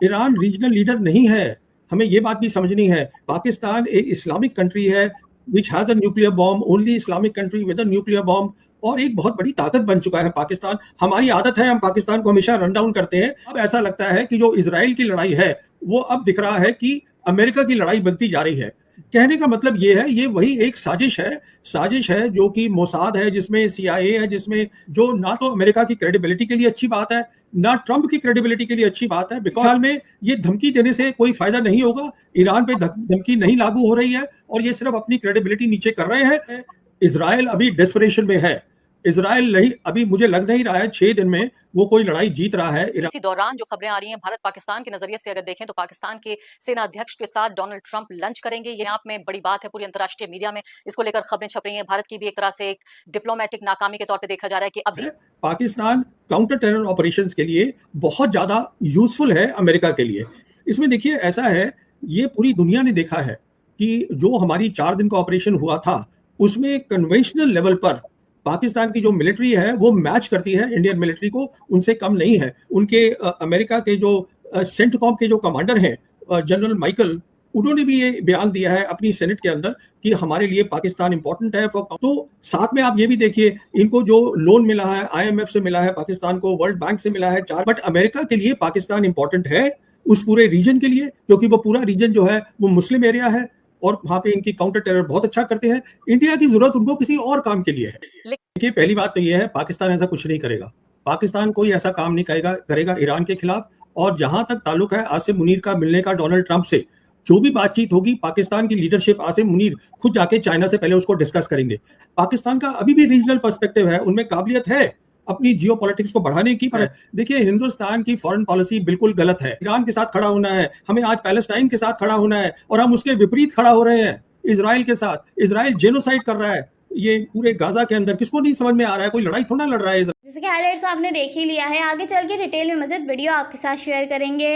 Iran regional leader नहीं है, हमें ये बात भी समझनी है। पाकिस्तान एक इस्लामिक कंट्री है which has a nuclear bomb, only Islamic country with a nuclear bomb, और एक बहुत बड़ी ताकत बन चुका है पाकिस्तान। हमारी आदत है, हम पाकिस्तान को हमेशा रन डाउन करते हैं। अब ऐसा लगता है कि जो इजराइल की लड़ाई है वो अब दिख रहा है कि अमेरिका की लड़ाई बनती जा रही है। कहने का मतलब ये है, ये वही एक साजिश है जो कि मोसाद है, जिसमें सीआईए है, जिसमें जो ना तो अमेरिका की क्रेडिबिलिटी के लिए अच्छी बात है, ना ट्रंप की क्रेडिबिलिटी के लिए अच्छी बात है। बिकॉज में ये धमकी देने से कोई फायदा नहीं होगा, ईरान पे धमकी नहीं लागू हो रही है और ये सिर्फ अपनी क्रेडिबिलिटी नीचे कर रहे हैं। इजराइल अभी डेस्परेशन में है। इजराइल नहीं, अभी मुझे लग नहीं रहा है 6 दिन में वो कोई लड़ाई जीत रहा है। इसी दौरान जो खबरें आ रही हैं भारत पाकिस्तान के नजरिए से अगर देखें तो पाकिस्तान के सेना अध्यक्ष के साथ डोनाल्ड ट्रंप लंच करेंगे, ये आप में बड़ी बात है। पूरी अंतर्राष्ट्रीय मीडिया में इसको लेकर खबरें छप रही हैं। भारत की भी एक तरह से एक डिप्लोमेटिक नाकामी के तौर पे देखा जा रहा है कि अभी पाकिस्तान काउंटर टेरर ऑपरेशंस के लिए बहुत ज्यादा यूजफुल है अमेरिका के लिए। इसमें देखिए ऐसा है, ये पूरी दुनिया ने देखा है कि जो हमारी 4 दिन का ऑपरेशन हुआ था उसमें कन्वेंशनल लेवल पर पाकिस्तान की जो मिलिट्री है वो मैच करती है इंडियन मिलिट्री को, उनसे कम नहीं है। उनके अमेरिका के जो सेंटकॉम के जो कमांडर हैं जनरल माइकल, उन्होंने भी ये बयान दिया है अपनी सेनेट के अंदर कि हमारे लिए पाकिस्तान इंपॉर्टेंट है। तो साथ में आप ये भी देखिए, इनको जो लोन मिला है आईएमएफ से मिला है पाकिस्तान को, वर्ल्ड बैंक से मिला है 4, बट अमेरिका के लिए पाकिस्तान इंपॉर्टेंट है उस पूरे रीजन के लिए, क्योंकि वो पूरा रीजन जो है वो मुस्लिम एरिया है और वहां पे इनकी काउंटर टेरर बहुत अच्छा करते हैं। इंडिया की जरूरत उनको किसी और काम के लिए है। देखिए पहली बात तो ये है, पाकिस्तान ऐसा कुछ नहीं करेगा। पाकिस्तान कोई ऐसा काम नहीं करेगा ईरान के खिलाफ। और जहां तक ताल्लुक है आसिम मुनीर का मिलने का डोनाल्ड ट्रंप से, जो भी बातचीत होगी पाकिस्तान की लीडरशिप, आसिम मुनीर खुद जाके चाइना से पहले उसको डिस्कस करेंगे। पाकिस्तान का अभी भी रीजनल पर्सपेक्टिव है, उनमें काबिलियत है अपनी जियो पॉलिटिक्स को बढ़ाने की। पर देखिए हिंदुस्तान की फॉरेन पॉलिसी बिल्कुल गलत है। ईरान के साथ खड़ा होना है, हमें आज पैलेस्टाइन के साथ खड़ा होना है, और हम उसके विपरीत खड़ा हो रहे हैं इजराइल के साथ। इजराइल जेनोसाइड कर रहा है ये पूरे गाजा के अंदर। किसको नहीं समझ में आ रहा है, कोई लड़ाई थोड़ा लड़ रहा है। जैसे कि हाइलाइट्स आपने देख ही लिया है, आगे चल के डिटेल में मज़ीद वीडियो आपके साथ शेयर करेंगे।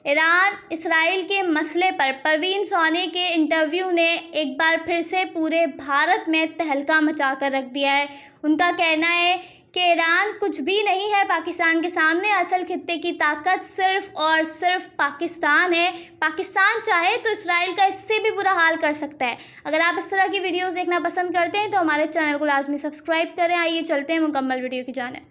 ईरान इसराइल के मसले पर परवीन सोनी के इंटरव्यू ने एक बार फिर से पूरे भारत में तहलका मचा कर रख दिया है। उनका कहना है कि ईरान कुछ भी नहीं है पाकिस्तान के सामने, असल खित्ते की ताकत सिर्फ और सिर्फ पाकिस्तान है। पाकिस्तान चाहे तो इसराइल का इससे भी बुरा हाल कर सकता है। अगर आप इस तरह की वीडियोस देखना पसंद करते हैं तो हमारे चैनल को लाजमी सब्सक्राइब करें। आइए चलते हैं मुकम्मल वीडियो की जानिब।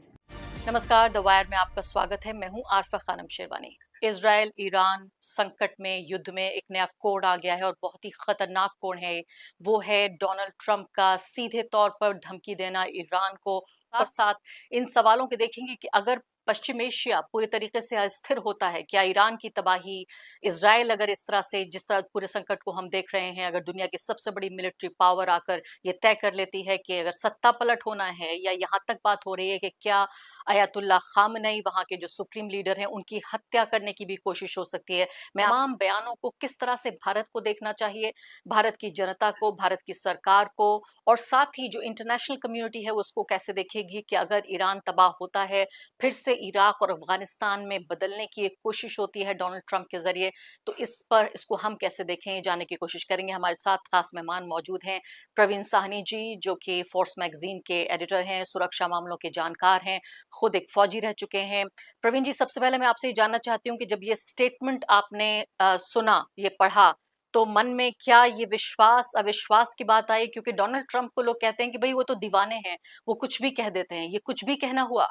नमस्कार, द वायर में आपका स्वागत है। मैं हूं आरफा खानम शेरवानी। इजराइल ईरान संकट में, युद्ध में एक नया कोड आ गया है और बहुत ही खतरनाक कोड है। वो है डोनाल्ड ट्रंप का सीधे तौर पर धमकी देना ईरान को। साथ साथ इन सवालों के देखेंगे कि अगर पश्चिम एशिया पूरे तरीके से अस्थिर होता है, क्या ईरान की तबाही, इजराइल अगर इस तरह से जिस तरह पूरे संकट को हम देख रहे हैं, अगर दुनिया की सबसे बड़ी मिलिट्री पावर आकर ये तय कर लेती है कि अगर सत्ता पलट होना है, या यहाँ तक बात हो रही है कि क्या अयातुल्ला खामनेई वहां के जो सुप्रीम लीडर हैं उनकी हत्या करने की भी कोशिश हो सकती है। मैं तमाम बयानों को किस तरह से भारत को देखना चाहिए, भारत की जनता को, भारत की सरकार को, और साथ ही जो इंटरनेशनल कम्युनिटी है उसको कैसे देखेगी कि अगर ईरान तबाह होता है, फिर से इराक और अफगानिस्तान में बदलने की एक कोशिश होती है डोनाल्ड ट्रंप के जरिए, तो इसको हम कैसे देखें, जाने की कोशिश करेंगे। हमारे साथ खास मेहमान मौजूद हैं प्रवीण साहनी जी, जो कि फोर्स मैगजीन के एडिटर हैं, सुरक्षा मामलों के जानकार हैं, खुद एक फौजी रह चुके हैं। प्रवीण जी, सबसे पहले मैं आपसे ये जानना चाहती हूँ कि जब ये स्टेटमेंट आपने सुना, ये पढ़ा, तो मन में क्या ये विश्वास अविश्वास की बात आई? क्योंकि डोनाल्ड ट्रंप को लोग कहते हैं कि भाई वो तो दीवाने हैं, वो कुछ भी कह देते हैं, ये कुछ भी कहना हुआ?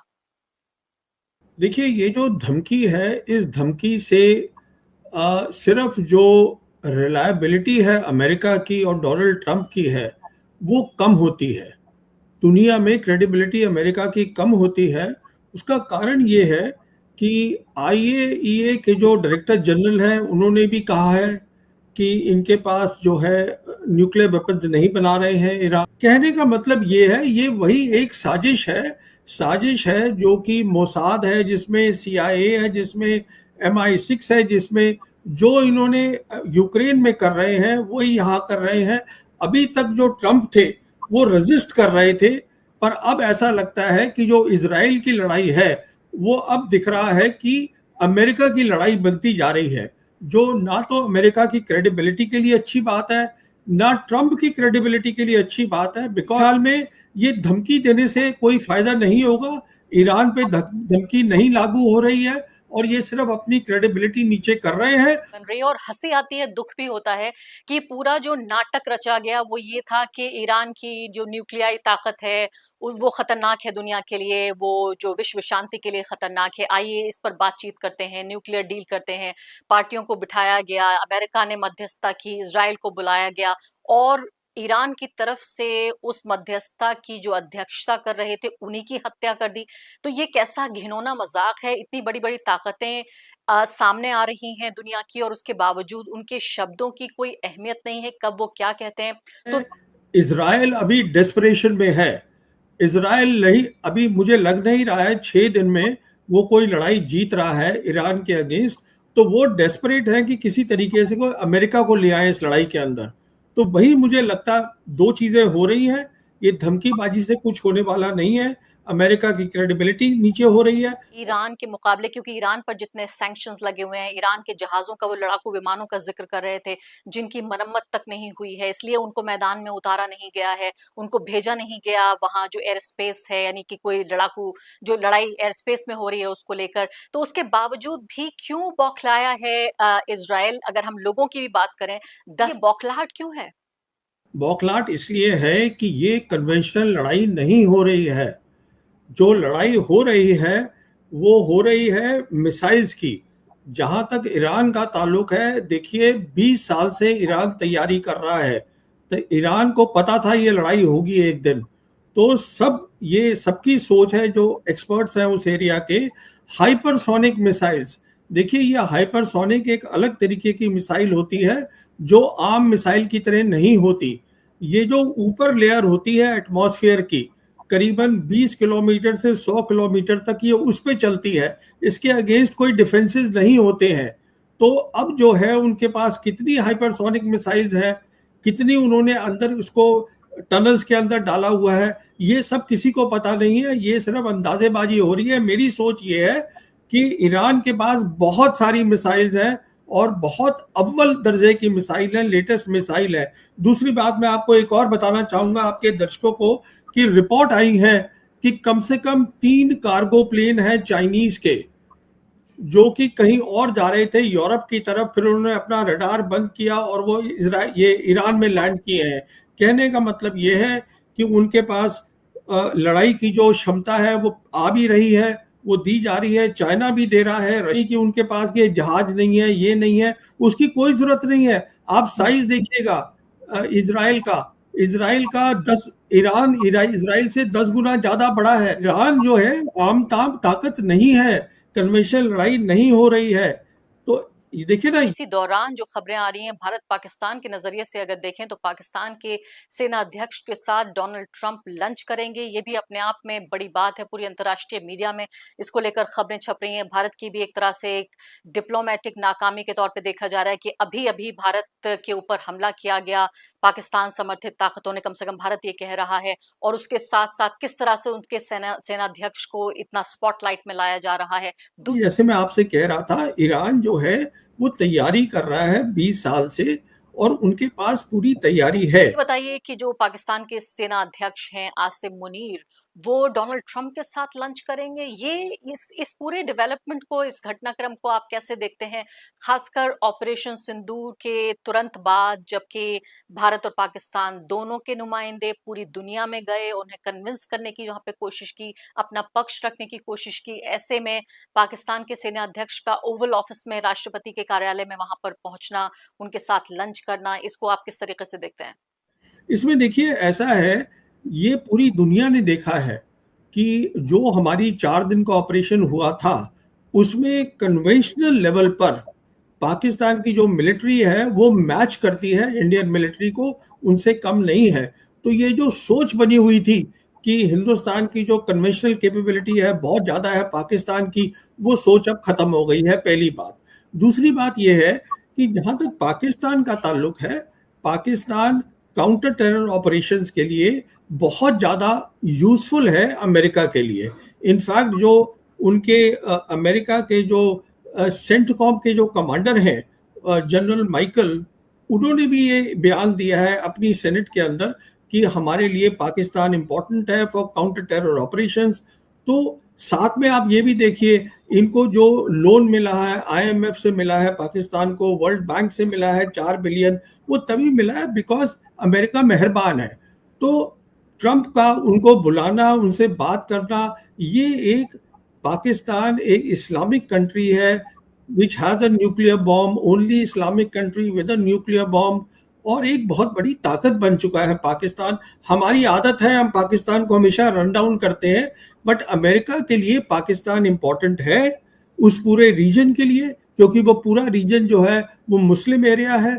देखिए ये जो धमकी है, इस धमकी से सिर्फ जो रिलायबिलिटी है अमेरिका की और डोनाल्ड ट्रंप की है वो कम होती है। दुनिया में क्रेडिबिलिटी अमेरिका की कम होती है। उसका कारण ये है कि आईएईए के जो डायरेक्टर जनरल हैं उन्होंने भी कहा है कि इनके पास जो है न्यूक्लियर वेपन्स नहीं बना रहे हैं ईरान। कहने का मतलब ये है, ये वही एक साजिश है जो कि मोसाद है, जिसमें सीआईए है, जिसमें MI6 है, जिसमें जो इन्होंने यूक्रेन में कर रहे हैं वही यहाँ कर रहे हैं। अभी तक जो ट्रंप थे वो रेजिस्ट कर रहे थे, पर अब ऐसा लगता है कि जो इजराइल की लड़ाई है वो अब दिख रहा है कि अमेरिका की लड़ाई बनती जा रही है, जो ना तो अमेरिका की क्रेडिबिलिटी के लिए अच्छी बात है, ना ट्रंप की क्रेडिबिलिटी के लिए अच्छी बात है। बिकॉज में ये धमकी देने से कोई फायदा नहीं होगा, ईरान पे धमकी नहीं लागू हो रही है और ये सिर्फ अपनी क्रेडिबिलिटी नीचे कर रहे हैं। बन रही है और हंसी आती है, दुख भी होता है कि पूरा जो नाटक रचा गया वो ये था कि ईरान की जो न्यूक्लियाई ताकत है वो खतरनाक है दुनिया के लिए, वो जो विश्व शांति के लिए खतरनाक है। आइए इस पर बातचीत करते हैं, न्यूक्लियर डील करते हैं। पार्टियों को बिठाया गया, अमेरिका ने मध्यस्थता की, इजराइल को बुलाया गया और ईरान की तरफ से उस मध्यस्थता की जो अध्यक्षता कर रहे थे उन्हीं की हत्या कर दी। तो ये कैसा घिनौना मजाक है। इतनी बड़ी बड़ी ताकतें सामने आ रही हैं दुनिया की और उसके बावजूद उनके शब्दों की कोई अहमियत नहीं है, कब वो क्या कहते हैं। तो इजराइल अभी डेस्परेशन में है। इजराइल नहीं, अभी मुझे लग नहीं रहा है 6 दिन में वो कोई लड़ाई जीत रहा है ईरान के अगेंस्ट। तो वो डेस्परेट है कि किसी तरीके से कोई अमेरिका को ले आए इस लड़ाई के अंदर। तो वही मुझे लगता दो चीजें हो रही हैं। ये धमकीबाजी से कुछ होने वाला नहीं है। अमेरिका की क्रेडिबिलिटी नीचे हो रही है ईरान के मुकाबले, क्योंकि ईरान पर जितने सैंक्शंस लगे हुए हैं, ईरान के जहाजों का, वो लड़ाकू विमानों का जिक्र कर रहे थे जिनकी मरम्मत तक नहीं हुई है, इसलिए उनको मैदान में उतारा नहीं गया है, उनको भेजा नहीं गया वहां जो एयर स्पेस है, यानी कि कोई लड़ाकू जो लड़ाई एयर स्पेस में हो रही है उसको लेकर। तो उसके बावजूद भी क्यों बौखलाया है इजराइल? अगर हम लोगों की भी बात करें, 10 बौखलाहट क्यों है? बौखलाहट इसलिए है कि ये कन्वेंशनल लड़ाई नहीं हो रही है। जो लड़ाई हो रही है वो हो रही है मिसाइल्स की। जहां तक ईरान का ताल्लुक है, देखिए 20 साल से ईरान तैयारी कर रहा है। तो ईरान को पता था ये लड़ाई होगी एक दिन। तो सब ये सबकी सोच है जो एक्सपर्ट्स हैं उस एरिया के। हाइपरसोनिक मिसाइल्स, देखिए ये हाइपरसोनिक एक अलग तरीके की मिसाइल होती है जो आम मिसाइल की तरह नहीं होती। ये जो ऊपर लेयर होती है एटमॉस्फेयर की, करीबन 20 किलोमीटर से 100 किलोमीटर तक ये उस पे चलती है। इसके अगेंस्ट कोई डिफेंसेस नहीं होते हैं। तो अब जो है उनके पास कितनी हाइपरसोनिक मिसाइल्स है, कितनी उन्होंने अंदर उसको टनल्स के अंदर डाला हुआ है, ये सब किसी को पता नहीं है। ये सिर्फ अंदाजेबाजी हो रही है। मेरी सोच ये है कि ईरान के पास बहुत सारी मिसाइल्स हैं और बहुत अव्वल दर्जे की मिसाइल है, लेटेस्ट मिसाइल है। दूसरी बात मैं आपको एक और बताना चाहूंगा आपके दर्शकों को कि रिपोर्ट आई है कि कम से कम 3 कार्गो प्लेन हैं चाइनीज के जो कि कहीं और जा रहे थे यूरोप की तरफ, फिर उन्होंने अपना रडार बंद किया और वो ये ईरान में लैंड किए हैं। कहने का मतलब ये है कि उनके पास लड़ाई की जो क्षमता है वो आ भी रही है, वो दी जा रही है। चाइना भी दे रहा है। रही कि उनके पास ये जहाज नहीं है, ये नहीं है, उसकी कोई जरूरत नहीं है। आप साइज देखिएगा इजराइल का 10 इजराइल से 10 गुना ज्यादा बड़ा है। ईरान जो है आम ताम ताकत नहीं है, कन्वेंशनल लड़ाई नहीं हो रही है। तो ये देखिए ना, इसी दौरान जो खबरें आ रही हैं भारत पाकिस्तान के नजरिए से अगर देखें तो पाकिस्तान के सेना अध्यक्ष के साथ डोनाल्ड ट्रंप लंच करेंगे। ये भी अपने आप में बड़ी बात है। पूरी अंतर्राष्ट्रीय मीडिया में इसको लेकर खबरें छप रही हैं। भारत की भी एक तरह से एक डिप्लोमेटिक नाकामी के तौर पे देखा जा रहा है कि अभी अभी भारत के ऊपर हमला किया गया, पाकिस्तान समर्थित ताकतों ने, कम से कम भारत ये कह रहा है। और उसके साथ साथ किस तरह से उनके सेनाध्यक्ष को इतना स्पॉटलाइट में लाया जा रहा है। जैसे मैं आपसे कह रहा था, ईरान जो है वो तैयारी कर रहा है 20 साल से और उनके पास पूरी तैयारी है। बताइए कि जो पाकिस्तान के सेना अध्यक्ष हैं आसिम मुनीर, वो डोनाल्ड ट्रंप के साथ लंच करेंगे। ये इस पूरे डेवलपमेंट को, इस घटनाक्रम को आप कैसे देखते हैं, खासकर ऑपरेशन सिंदूर के तुरंत बाद, जबकि भारत और पाकिस्तान दोनों के नुमाइंदे पूरी दुनिया में गए, उन्हें कन्विंस करने की वहां पे कोशिश की, अपना पक्ष रखने की कोशिश की। ऐसे में पाकिस्तान के सेना अध्यक्ष का ओवल ऑफिस में, राष्ट्रपति के कार्यालय में वहां पर पहुंचना, उनके साथ लंच करना, इसको आप किस तरीके से देखते हैं? इसमें देखिए ऐसा है, ये पूरी दुनिया ने देखा है कि जो हमारी 4 दिन का ऑपरेशन हुआ था उसमें कन्वेंशनल लेवल पर पाकिस्तान की जो मिलिट्री है वो मैच करती है इंडियन मिलिट्री को, उनसे कम नहीं है। तो ये जो सोच बनी हुई थी कि हिंदुस्तान की जो कन्वेंशनल कैपेबिलिटी है बहुत ज्यादा है पाकिस्तान की, वो सोच अब खत्म हो गई है, पहली बात। दूसरी बात यह है कि जहां तक पाकिस्तान का ताल्लुक है, पाकिस्तान काउंटर टेरर ऑपरेशंस के लिए बहुत ज़्यादा यूजफुल है अमेरिका के लिए। इनफैक्ट जो उनके अमेरिका के जो सेंटकॉम के जो कमांडर हैं जनरल माइकल, उन्होंने भी ये बयान दिया है अपनी सेनेट के अंदर कि हमारे लिए पाकिस्तान इम्पोर्टेंट है फॉर काउंटर टेरर ऑपरेशंस। तो साथ में आप ये भी देखिए इनको जो लोन मिला है IMF से मिला है, पाकिस्तान को वर्ल्ड बैंक से मिला है 4 बिलियन, वो तभी मिला है बिकॉज अमेरिका मेहरबान है। तो ट्रंप का उनको बुलाना, उनसे बात करना, ये एक पाकिस्तान एक इस्लामिक कंट्री है which has a nuclear bomb, only Islamic country with a nuclear bomb, और एक बहुत बड़ी ताकत बन चुका है पाकिस्तान। हमारी आदत है, हम पाकिस्तान को हमेशा रन डाउन करते हैं, बट अमेरिका के लिए पाकिस्तान इंपॉर्टेंट है उस पूरे रीजन के लिए, क्योंकि वो पूरा रीजन जो है वो मुस्लिम एरिया है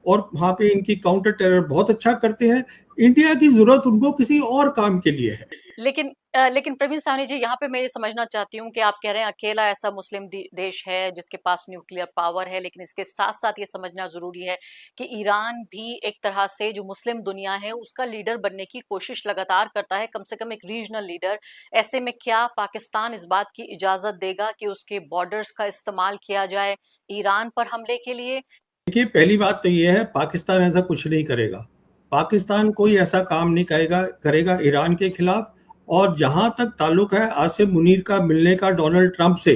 और वहां पे इनकी काउंटर टेरर बहुत अच्छा करते हैं। इंडिया की जरूरत उनको किसी और काम के लिए है। लेकिन प्रवीण साहनी जी, यहाँ पे मैं ये समझना चाहती हूँ कि आप कह रहे हैं अकेला ऐसा मुस्लिम देश है जिसके पास न्यूक्लियर पावर है, लेकिन इसके साथ साथ ये समझना जरूरी है कि ईरान भी एक तरह से जो मुस्लिम दुनिया है उसका लीडर बनने की कोशिश लगातार करता है, कम से कम एक रीजनल लीडर। ऐसे में क्या पाकिस्तान इस बात की इजाजत देगा कि उसके बॉर्डर्स का इस्तेमाल किया जाए ईरान पर हमले के लिए? देखिए, पहली बात तो ये है, पाकिस्तान ऐसा कुछ नहीं करेगा। पाकिस्तान कोई ऐसा काम नहीं करेगा ईरान के खिलाफ। और जहां तक ताल्लुक है आसिम मुनीर का मिलने का डोनाल्ड ट्रंप से,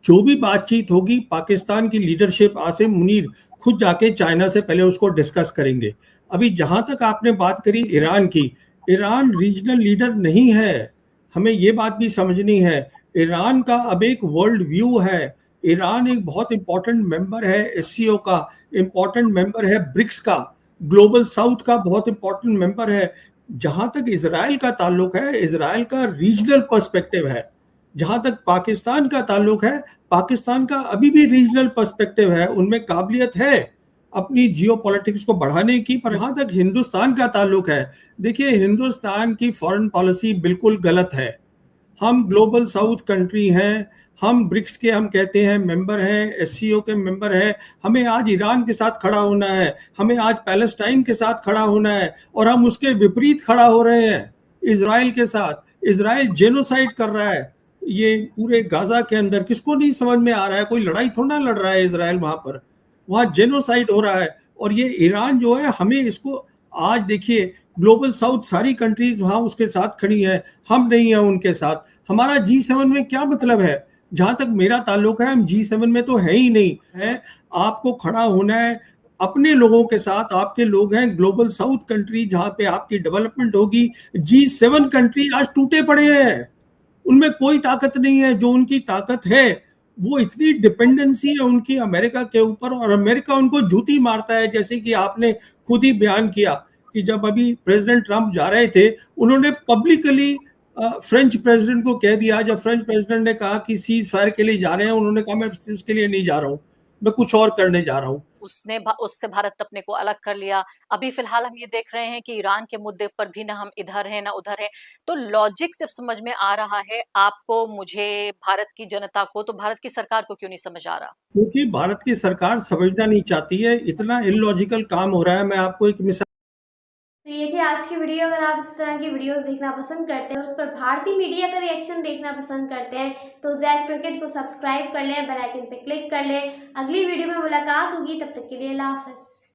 जो भी बातचीत होगी पाकिस्तान की लीडरशिप, आसिम मुनीर खुद जाके चाइना से पहले उसको डिस्कस करेंगे। अभी जहां तक आपने बात करी ईरान की, ईरान रीजनल लीडर नहीं है, हमें ये बात भी समझनी है। ईरान का अब एक वर्ल्ड व्यू है। ईरान एक बहुत इंपॉर्टेंट मेंबर है SCO का, इंपॉर्टेंट मेंबर है ब्रिक्स का, ग्लोबल साउथ का बहुत इंपॉर्टेंट मेंबर है। जहां तक इजराइल का ताल्लुक है, इजराइल का रीजनल पर्सपेक्टिव है। जहां तक पाकिस्तान का ताल्लुक है, पाकिस्तान का अभी भी रीजनल पर्सपेक्टिव है, उनमें काबिलियत है अपनी जियो पॉलिटिक्स को बढ़ाने की। पर जहां तक हिंदुस्तान का ताल्लुक है, देखिए हिंदुस्तान की फॉरेन पॉलिसी बिल्कुल गलत है। हम ग्लोबल साउथ कंट्री हैं, हम ब्रिक्स के, हम कहते हैं मेंबर हैं, SCO के मेंबर हैं। हमें आज ईरान के साथ खड़ा होना है, हमें आज पैलेस्टाइन के साथ खड़ा होना है, और हम उसके विपरीत खड़ा हो रहे हैं इजराइल के साथ। इजराइल जेनोसाइड कर रहा है ये पूरे गाजा के अंदर, किसको नहीं समझ में आ रहा है? कोई लड़ाई थोड़ा ना लड़ रहा है इजराइल, वहां जेनोसाइड हो रहा है। और ये ईरान जो है, हमें इसको, आज देखिए ग्लोबल साउथ सारी कंट्रीज वहां उसके साथ खड़ी हैं, हम नहीं है उनके साथ। हमारा G7 में क्या मतलब है? जहां तक मेरा ताल्लुक है, हम G7 में तो है ही नहीं है। आपको खड़ा होना है अपने लोगों के साथ, आपके लोग हैं ग्लोबल साउथ कंट्री जहां पे आपकी डेवलपमेंट होगी। G7 कंट्री आज टूटे पड़े हैं, उनमें कोई ताकत नहीं है। जो उनकी ताकत है वो इतनी डिपेंडेंसी है उनकी अमेरिका के ऊपर, और अमेरिका उनको जूती मारता है। जैसे कि आपने खुद ही बयान किया कि जब अभी प्रेसिडेंट ट्रंप जा रहे थे, उन्होंने पब्लिकली फ्रेंच प्रेसिडेंट को कह दिया, जब फ्रेंच प्रेसिडेंट ने कहा कि सीज फायर के लिए जा रहे हैं, उन्होंने कहा मैं उसके लिए नहीं जा रहा हूं, मैं कुछ और करने जा रहा हूं। उससे भारत अपने को अलग कर लिया। अभी फिलहाल हम ये देख रहे हैं कि ईरान के मुद्दे पर भी ना हम इधर हैं ना उधर हैं। तो लॉजिक जब समझ में आ रहा है आपको, मुझे, भारत की जनता को, तो भारत की सरकार को क्यों नहीं समझ आ रहा? क्योंकि भारत की सरकार समझना नहीं चाहती है, इतना इलॉजिकल काम हो रहा है। मैं आपको एक मिसाल। तो ये थी आज की वीडियो। अगर आप इस तरह की वीडियोस देखना पसंद करते हैं और उस पर भारतीय मीडिया का रिएक्शन देखना पसंद करते हैं तो जैक क्रिकेट को सब्सक्राइब कर लें, बेल आइकन पे क्लिक कर लें। अगली वीडियो में मुलाकात होगी, तब तक के लिए अल्लाह हाफ़िज़।